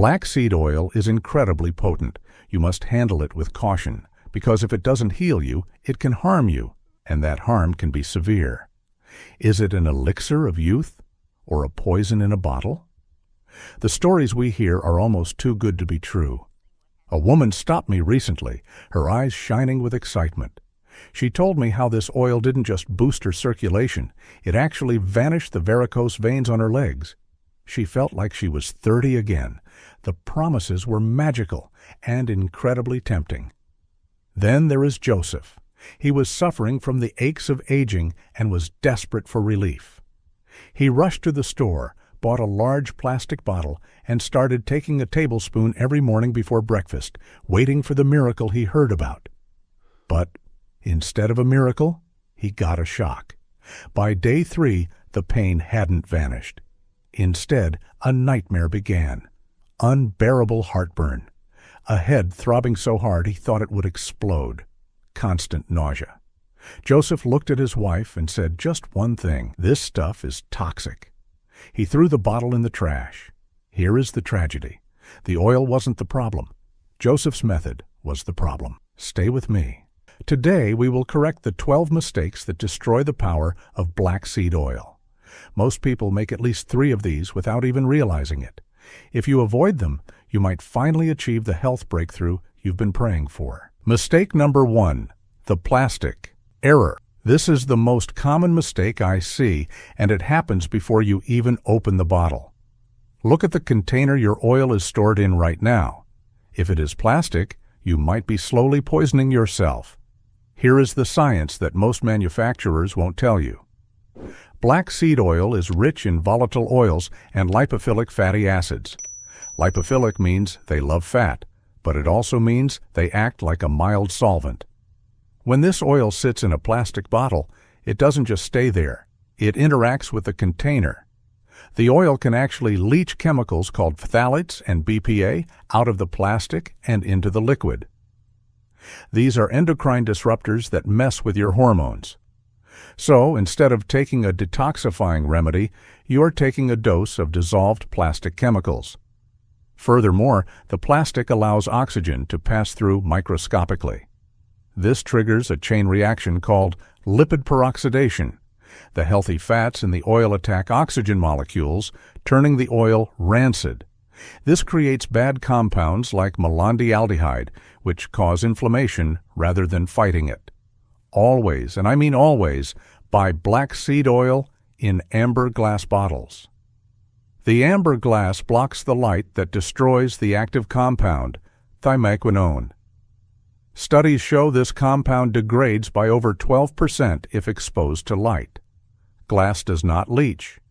Black seed oil is incredibly potent. You must handle it with caution, because if it doesn't heal you, it can harm you, and that harm can be severe. Is it an elixir of youth, or a poison in a bottle? The stories we hear are almost too good to be true. A woman stopped me recently, her eyes shining with excitement. She told me how this oil didn't just boost her circulation, it actually vanished the varicose veins on her legs. She felt like she was 30 again. The promises were magical and incredibly tempting. Then there is Joseph. He was suffering from the aches of aging and was desperate for relief. He rushed to the store, bought a large plastic bottle, and started taking a tablespoon every morning before breakfast, waiting for the miracle he heard about. But instead of a miracle, he got a shock. By day 3, the pain hadn't vanished. Instead, a nightmare began. Unbearable heartburn. A head throbbing so hard he thought it would explode. Constant nausea. Joseph looked at his wife and said just one thing: "This stuff is toxic." He threw the bottle in the trash. Here is the tragedy. The oil wasn't the problem. Joseph's method was the problem. Stay with me. Today we will correct the 12 mistakes that destroy the power of black seed oil. Most people make at least 3 of these without even realizing it. If you avoid them, you might finally achieve the health breakthrough you've been praying for. Mistake number 1. The plastic. Error. This is the most common mistake I see, and it happens before you even open the bottle. Look at the container your oil is stored in right now. If it is plastic, you might be slowly poisoning yourself. Here is the science that most manufacturers won't tell you. Black seed oil is rich in volatile oils and lipophilic fatty acids. Lipophilic means they love fat, but it also means they act like a mild solvent. When this oil sits in a plastic bottle, it doesn't just stay there. It interacts with the container. The oil can actually leach chemicals called phthalates and BPA out of the plastic and into the liquid. These are endocrine disruptors that mess with your hormones. So, instead of taking a detoxifying remedy, you are taking a dose of dissolved plastic chemicals. Furthermore, the plastic allows oxygen to pass through microscopically. This triggers a chain reaction called lipid peroxidation. The healthy fats in the oil attack oxygen molecules, turning the oil rancid. This creates bad compounds like malondialdehyde, which cause inflammation rather than fighting it. Always, and I mean always, buy black seed oil in amber glass bottles. The amber glass blocks the light that destroys the active compound, Thymoquinone. Studies show this compound degrades by over 12% if exposed to light. Glass does not leach.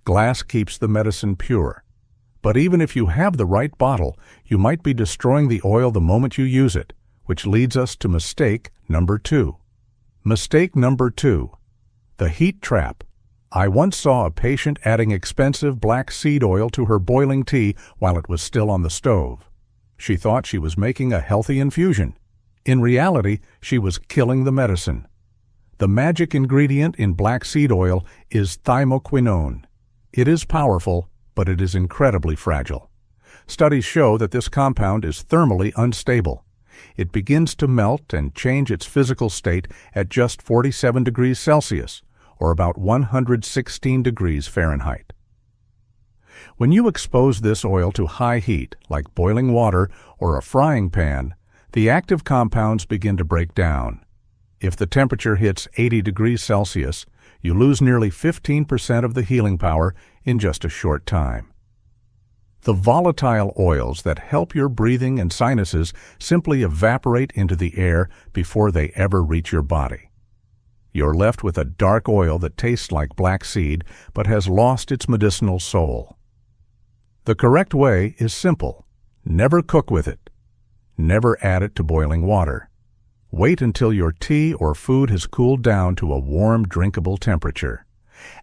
Glass keeps the medicine pure. But even if you have the right bottle, you might be destroying the oil the moment you use it, which leads us to mistake number 2. Mistake number 2. The heat trap. I once saw a patient adding expensive black seed oil to her boiling tea while it was still on the stove. She thought she was making a healthy infusion. In reality, she was killing the medicine. The magic ingredient in black seed oil is Thymoquinone. It is powerful, but it is incredibly fragile. Studies show that this compound is thermally unstable. It begins to melt and change its physical state at just 47 degrees Celsius, or about 116 degrees Fahrenheit. When you expose this oil to high heat, like boiling water or a frying pan, the active compounds begin to break down. If the temperature hits 80 degrees Celsius, you lose nearly 15% of the healing power in just a short time. The volatile oils that help your breathing and sinuses simply evaporate into the air before they ever reach your body. You're left with a dark oil that tastes like black seed but has lost its medicinal soul. The correct way is simple. Never cook with it. Never add it to boiling water. Wait until your tea or food has cooled down to a warm, drinkable temperature.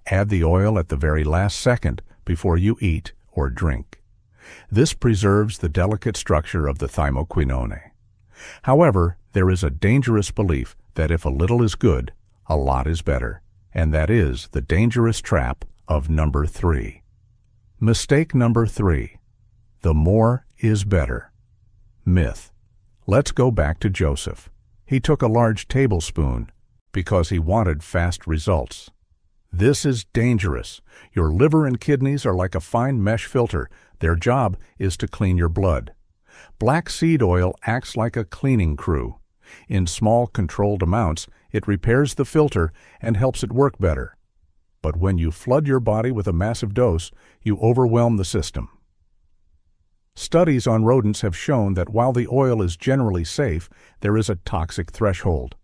Add the oil at the very last second before you eat or drink. This preserves the delicate structure of the Thymoquinone. However, there is a dangerous belief that if a little is good, a lot is better, and that is the dangerous trap of number 3. Mistake number 3. The more is better. Myth. Let's go back to Joseph. He took a large tablespoon because he wanted fast results. This is dangerous. Your liver and kidneys are like a fine mesh filter. Their job is to clean your blood. Black seed oil acts like a cleaning crew. In small, controlled amounts, it repairs the filter and helps it work better. But when you flood your body with a massive dose, you overwhelm the system. Studies on rodents have shown that while the oil is generally safe, there is a toxic threshold.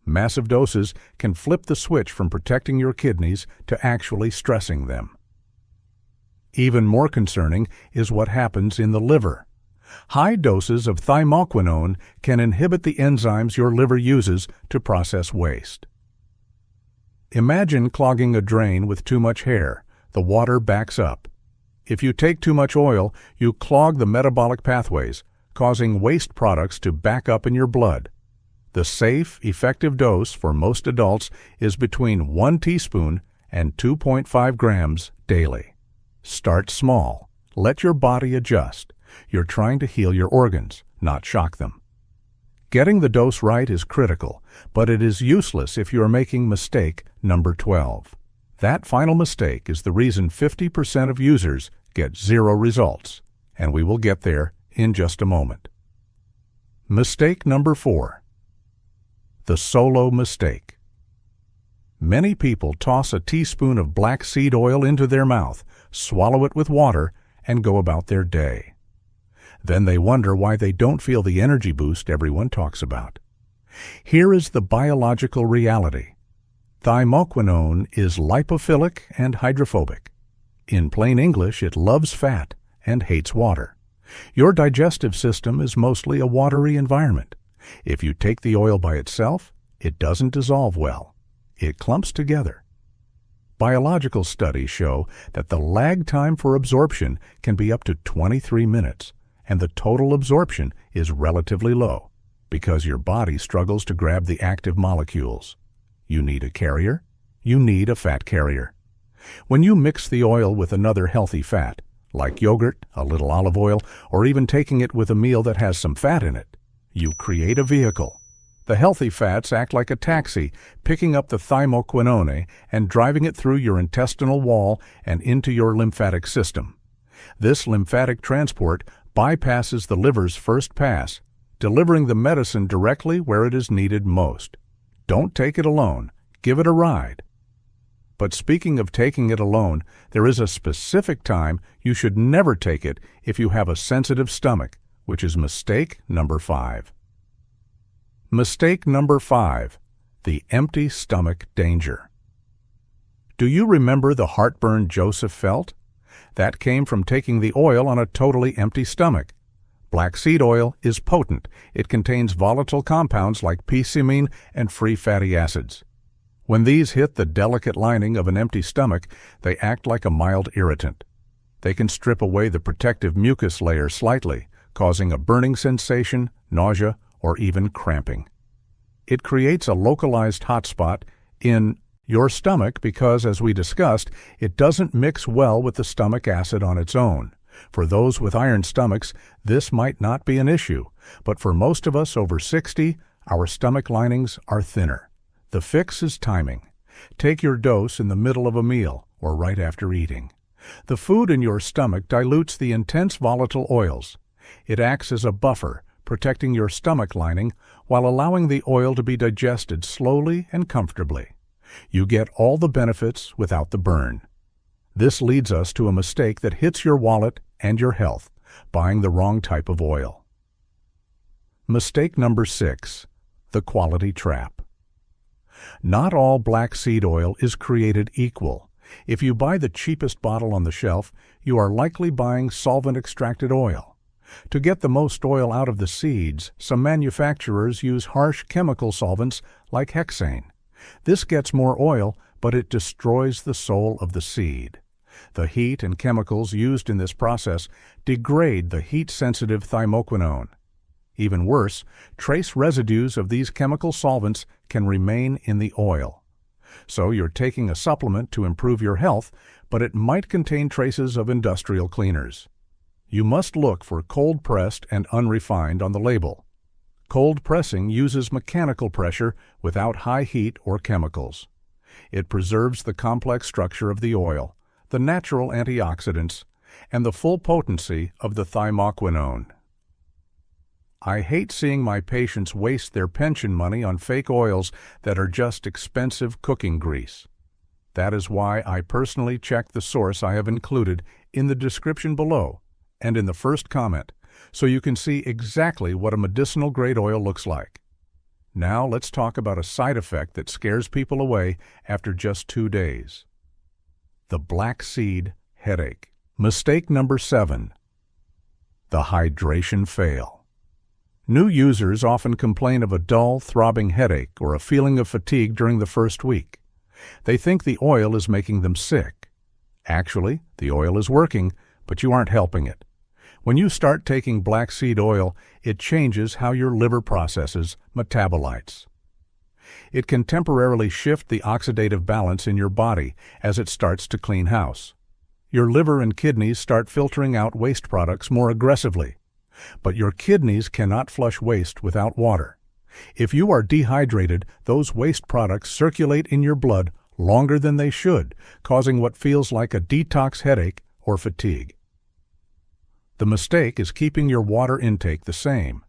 Massive doses can flip the switch from protecting your kidneys to actually stressing them. Even more concerning is what happens in the liver. High doses of Thymoquinone can inhibit the enzymes your liver uses to process waste. Imagine clogging a drain with too much hair. The water backs up. If you take too much oil, you clog the metabolic pathways, causing waste products to back up in your blood. The safe, effective dose for most adults is between 1 teaspoon and 2.5 grams daily. Start small. Let your body adjust. You're trying to heal your organs, not shock them. Getting the dose right is critical, but it is useless if you are making mistake number 12. That final mistake is the reason 50% of users get zero results, and we will get there in just a moment. Mistake number 4. The solo mistake. Many people toss a teaspoon of black seed oil into their mouth, swallow it with water, and go about their day. Then they wonder why they don't feel the energy boost everyone talks about. Here is the biological reality. Thymoquinone is lipophilic and hydrophobic. In plain English, it loves fat and hates water. Your digestive system is mostly a watery environment. If you take the oil by itself, it doesn't dissolve well. It clumps together. Biological studies show that the lag time for absorption can be up to 23 minutes, and the total absorption is relatively low because your body struggles to grab the active molecules. You need a carrier. You need a fat carrier. When you mix the oil with another healthy fat, like yogurt, a little olive oil, or even taking it with a meal that has some fat in it, you create a vehicle. The healthy fats act like a taxi, picking up the Thymoquinone and driving it through your intestinal wall and into your lymphatic system. This lymphatic transport bypasses the liver's first pass, delivering the medicine directly where it is needed most. Don't take it alone. Give it a ride. But speaking of taking it alone, there is a specific time you should never take it if you have a sensitive stomach, which is mistake number 5. Mistake number 5, the empty stomach danger. Do you remember the heartburn Joseph felt? That came from taking the oil on a totally empty stomach. Black seed oil is potent. It contains volatile compounds like p-cymine and free fatty acids. When these hit the delicate lining of an empty stomach, they act like a mild irritant. They can strip away the protective mucus layer slightly, causing a burning sensation, nausea, or even cramping. It creates a localized hotspot in your stomach because, as we discussed, it doesn't mix well with the stomach acid on its own. For those with iron stomachs, this might not be an issue, but for most of us over 60, our stomach linings are thinner. The fix is timing. Take your dose in the middle of a meal or right after eating. The food in your stomach dilutes the intense volatile oils. It acts as a buffer, protecting your stomach lining while allowing the oil to be digested slowly and comfortably. You get all the benefits without the burn. This leads us to a mistake that hits your wallet and your health, buying the wrong type of oil. Mistake number 6, the quality trap. Not all black seed oil is created equal. If you buy the cheapest bottle on the shelf, you are likely buying solvent-extracted oil. To get the most oil out of the seeds, some manufacturers use harsh chemical solvents like hexane. This gets more oil, but it destroys the soul of the seed. The heat and chemicals used in this process degrade the heat-sensitive Thymoquinone. Even worse, trace residues of these chemical solvents can remain in the oil. So you're taking a supplement to improve your health, but it might contain traces of industrial cleaners. You must look for cold-pressed and unrefined on the label. Cold pressing uses mechanical pressure without high heat or chemicals. It preserves the complex structure of the oil, the natural antioxidants, and the full potency of the Thymoquinone. I hate seeing my patients waste their pension money on fake oils that are just expensive cooking grease. That is why I personally check the source I have included in the description below and in the first comment, so you can see exactly what a medicinal-grade oil looks like. Now let's talk about a side effect that scares people away after just 2 days. The black seed headache. Mistake number 7. The hydration fail. New users often complain of a dull, throbbing headache or a feeling of fatigue during the first week. They think the oil is making them sick. Actually, the oil is working, but you aren't helping it. When you start taking black seed oil, it changes how your liver processes metabolites. It can temporarily shift the oxidative balance in your body as it starts to clean house. Your liver and kidneys start filtering out waste products more aggressively. But your kidneys cannot flush waste without water. If you are dehydrated, those waste products circulate in your blood longer than they should, causing what feels like a detox headache or fatigue. The mistake is keeping your water intake the same.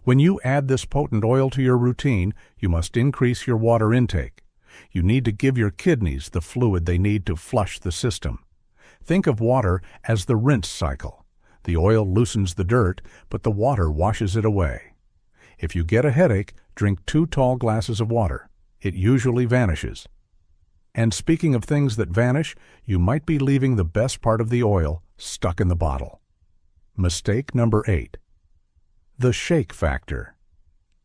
When you add this potent oil to your routine, you must increase your water intake. You need to give your kidneys the fluid they need to flush the system. Think of water as the rinse cycle. The oil loosens the dirt, but the water washes it away. If you get a headache, drink 2 tall glasses of water. It usually vanishes. And speaking of things that vanish, you might be leaving the best part of the oil stuck in the bottle. Mistake number 8. The shake factor.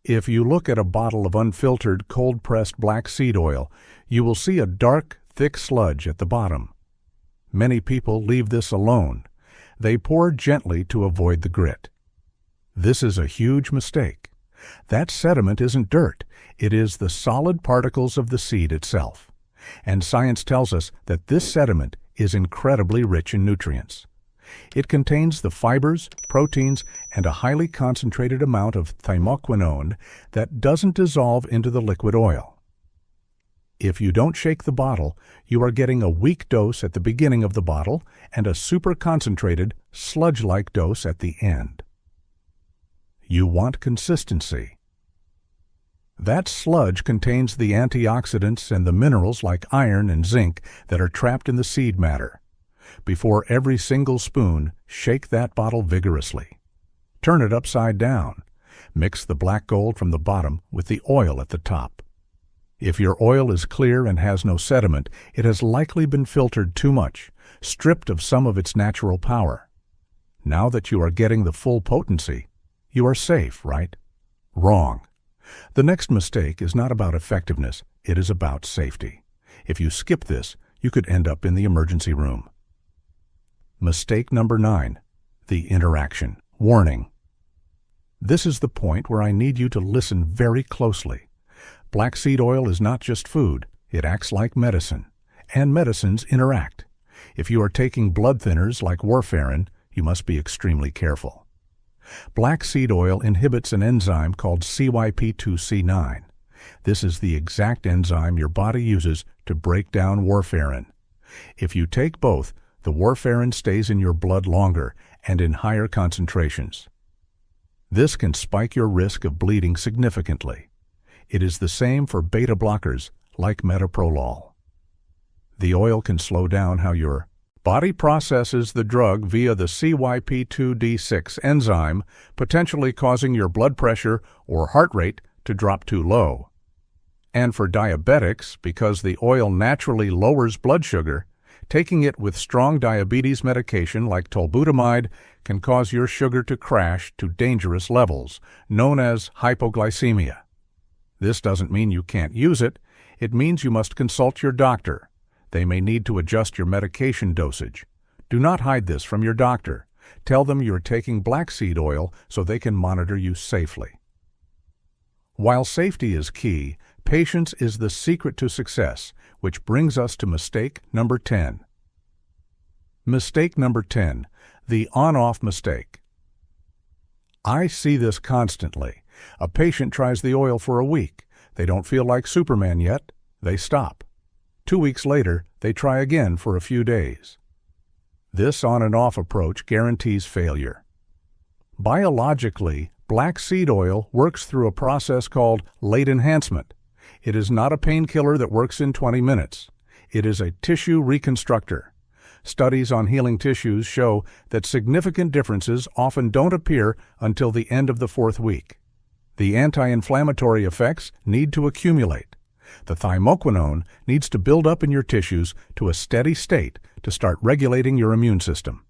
If you look at a bottle of unfiltered, cold-pressed black seed oil, you will see a dark, thick sludge at the bottom. Many people leave this alone. They pour gently to avoid the grit. This is a huge mistake. That sediment isn't dirt. It is the solid particles of the seed itself. And science tells us that this sediment is incredibly rich in nutrients. It contains the fibers, proteins, and a highly concentrated amount of Thymoquinone that doesn't dissolve into the liquid oil. If you don't shake the bottle, you are getting a weak dose at the beginning of the bottle and a super concentrated, sludge-like dose at the end. You want consistency. That sludge contains the antioxidants and the minerals like iron and zinc that are trapped in the seed matter. Before every single spoon, shake that bottle vigorously. Turn it upside down. Mix the black gold from the bottom with the oil at the top. If your oil is clear and has no sediment, it has likely been filtered too much, stripped of some of its natural power. Now that you are getting the full potency, you are safe, right? Wrong. The next mistake is not about effectiveness, it is about safety. If you skip this, you could end up in the emergency room. Mistake number 9. The interaction. Warning. This is the point where I need you to listen very closely. Black seed oil is not just food, it acts like medicine. And medicines interact. If you are taking blood thinners like Warfarin, you must be extremely careful. Black seed oil inhibits an enzyme called CYP2C9. This is the exact enzyme your body uses to break down Warfarin. If you take both, the Warfarin stays in your blood longer and in higher concentrations. This can spike your risk of bleeding significantly. It is the same for beta blockers like metoprolol. The oil can slow down how your body processes the drug via the CYP2D6 enzyme, potentially causing your blood pressure or heart rate to drop too low. And for diabetics, because the oil naturally lowers blood sugar, taking it with strong diabetes medication like tolbutamide can cause your sugar to crash to dangerous levels, known as hypoglycemia. This doesn't mean you can't use it. It means you must consult your doctor. They may need to adjust your medication dosage. Do not hide this from your doctor. Tell them you're taking black seed oil so they can monitor you safely. While safety is key, patience is the secret to success, which brings us to mistake number 10. Mistake number 10, The on-off mistake. I see this constantly. A patient tries the oil for a week. They don't feel like Superman yet. They stop. 2 weeks later, they try again for a few days. This on and off approach guarantees failure. Biologically, black seed oil works through a process called late enhancement. It is not a painkiller that works in 20 minutes. It is a tissue reconstructor. Studies on healing tissues show that significant differences often don't appear until the end of the 4th week. The anti-inflammatory effects need to accumulate. The thymoquinone needs to build up in your tissues to a steady state to start regulating your immune system.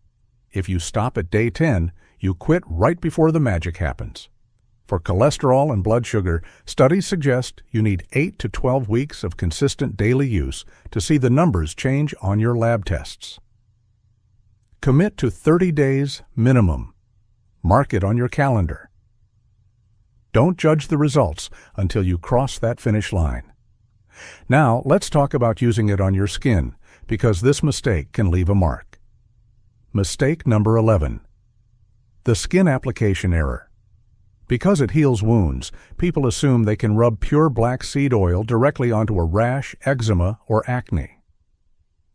If you stop at day 10, you quit right before the magic happens. For cholesterol and blood sugar, studies suggest you need 8 to 12 weeks of consistent daily use to see the numbers change on your lab tests. Commit to 30 days minimum. Mark it on your calendar. Don't judge the results until you cross that finish line. Now, let's talk about using it on your skin, because this mistake can leave a mark. Mistake number 11. The skin application error. Because it heals wounds, people assume they can rub pure black seed oil directly onto a rash, eczema, or acne.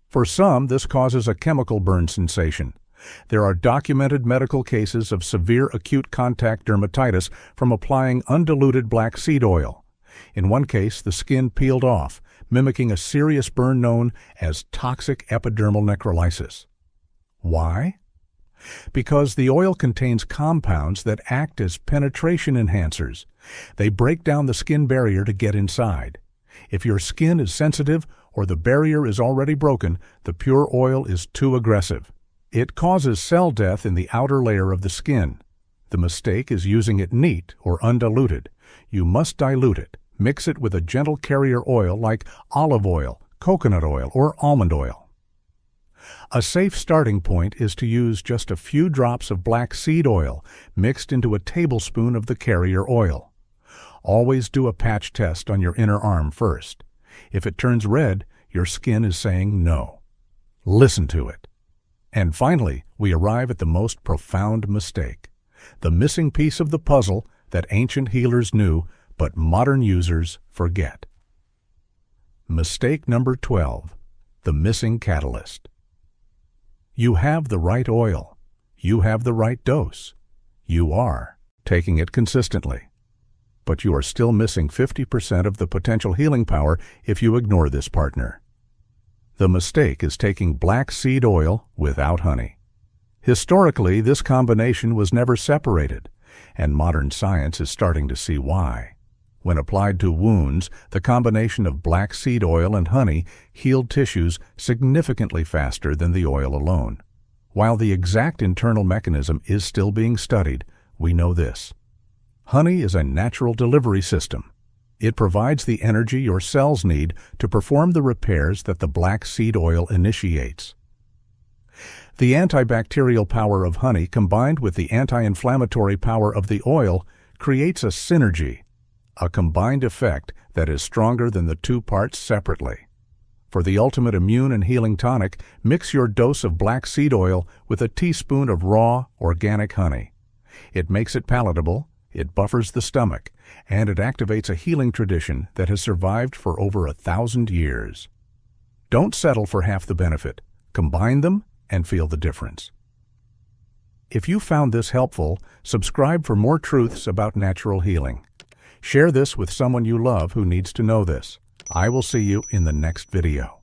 For some, this causes a chemical burn sensation. There are documented medical cases of severe acute contact dermatitis from applying undiluted black seed oil. In one case, the skin peeled off, mimicking a serious burn known as toxic epidermal necrolysis. Why? Because the oil contains compounds that act as penetration enhancers. They break down the skin barrier to get inside. If your skin is sensitive or the barrier is already broken, the pure oil is too aggressive. It causes cell death in the outer layer of the skin. The mistake is using it neat or undiluted. You must dilute it. Mix it with a gentle carrier oil like olive oil, coconut oil, or almond oil. A safe starting point is to use just a few drops of black seed oil mixed into a tablespoon of the carrier oil. Always do a patch test on your inner arm first. If it turns red, your skin is saying no. Listen to it. And finally, we arrive at the most profound mistake, the missing piece of the puzzle that ancient healers knew, but modern users forget. Mistake number 12, the missing catalyst. You have the right oil. You have the right dose. You are taking it consistently. But you are still missing 50% of the potential healing power if you ignore this partner. The mistake is taking black seed oil without honey. Historically, this combination was never separated, and modern science is starting to see why. When applied to wounds, the combination of black seed oil and honey healed tissues significantly faster than the oil alone. While the exact internal mechanism is still being studied, we know this. Honey is a natural delivery system. It provides the energy your cells need to perform the repairs that the black seed oil initiates. The antibacterial power of honey combined with the anti-inflammatory power of the oil creates a synergy, a combined effect that is stronger than the two parts separately. For the ultimate immune and healing tonic, mix your dose of black seed oil with a teaspoon of raw, organic honey. It makes it palatable, it buffers the stomach, and it activates a healing tradition that has survived for over 1,000 years. Don't settle for half the benefit. Combine them and feel the difference. If you found this helpful, subscribe for more truths about natural healing. Share this with someone you love who needs to know this. I will see you in the next video.